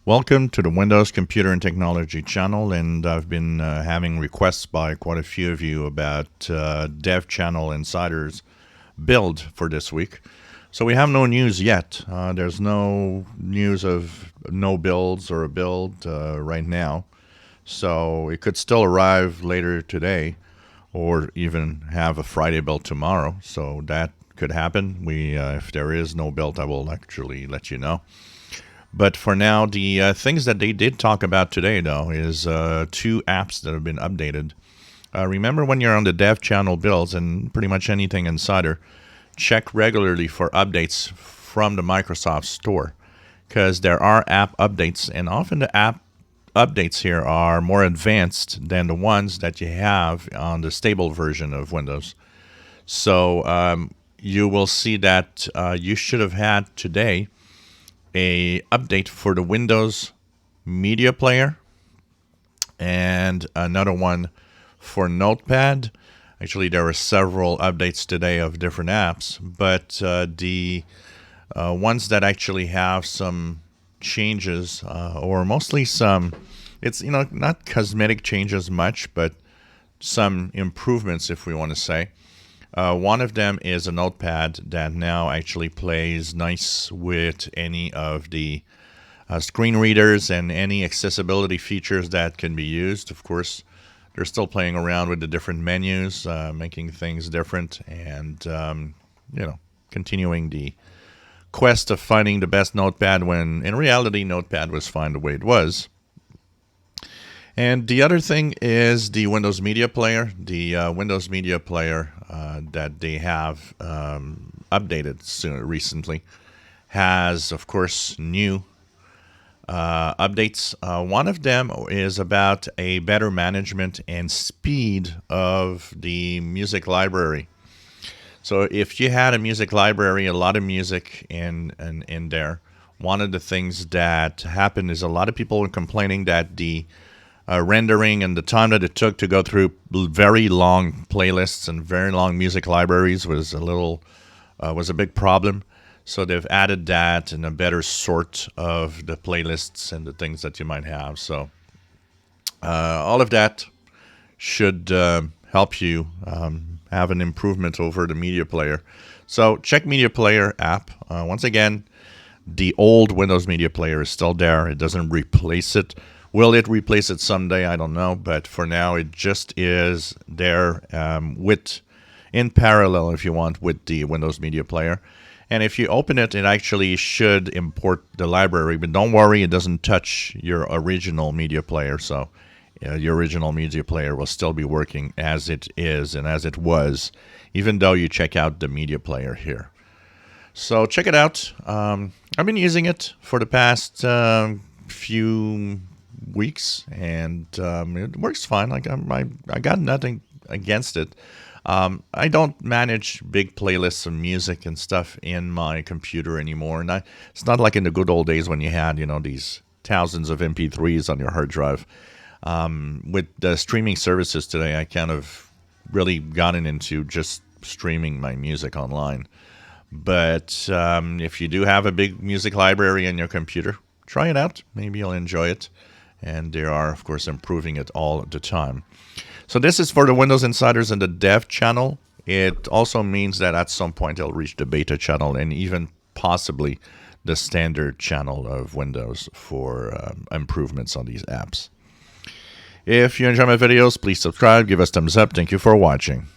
Welcome to the Windows Computer and Technology channel, and I've been having requests by quite a few of you about Dev Channel Insider's build for this week. So we have no news yet. There's no news of no builds or a build right now. So it could still arrive later today or even have a Friday build tomorrow. So that could happen. If there is no build, I will actually let you know. But for now, the things that they did talk about today, though, is two apps that have been updated. Remember, when you're on the Dev Channel builds and pretty much anything Insider, check regularly for updates from the Microsoft Store, because there are app updates, and often the app updates here are more advanced than the ones that you have on the stable version of Windows. So you will see that you should have had today a update for the Windows Media Player and another one for Notepad. Actually, there were several updates today of different apps, but the ones that actually have some changes, or mostly some, it's not cosmetic changes much, but some improvements, if we want to say. One of them is a notepad that now actually plays nice with any of the screen readers and any accessibility features that can be used. Of course, they're still playing around with the different menus, making things different, and continuing the quest of finding the best notepad when in reality Notepad was fine the way it was. And the other thing is the Windows Media Player. The Windows Media Player that they have updated recently has, of course, new updates. One of them is about a better management and speed of the music library. So if you had a music library, a lot of music in there, one of the things that happened is a lot of people were complaining that the rendering and the time that it took to go through very long playlists and very long music libraries was a big problem. So they've added that and a better sort of the playlists and the things that you might have. So all of that should help you have an improvement over the Media Player. So check Media Player app. Once again, the old Windows Media Player is still there. It doesn't replace it. Will it replace it someday? I don't know. But for now, it just is there in parallel, if you want, with the Windows Media Player. And if you open it, it actually should import the library. But don't worry, it doesn't touch your original Media Player. So your original Media Player will still be working as it is and as it was, even though you check out the Media Player here. So check it out. I've been using it for the past few weeks, and it works fine. Like I got nothing against it. I don't manage big playlists of music and stuff in my computer anymore, and it's not like in the good old days when you had these thousands of MP3s on your hard drive. With the streaming services today, I kind of really gotten into just streaming my music online. But if you do have a big music library in your computer, try it out. Maybe you'll enjoy it. And they are, of course, improving it all the time. So this is for the Windows Insiders and the Dev channel. It also means that at some point it'll reach the beta channel and even possibly the standard channel of Windows for improvements on these apps. If you enjoy my videos, please subscribe, give us thumbs up. Thank you for watching.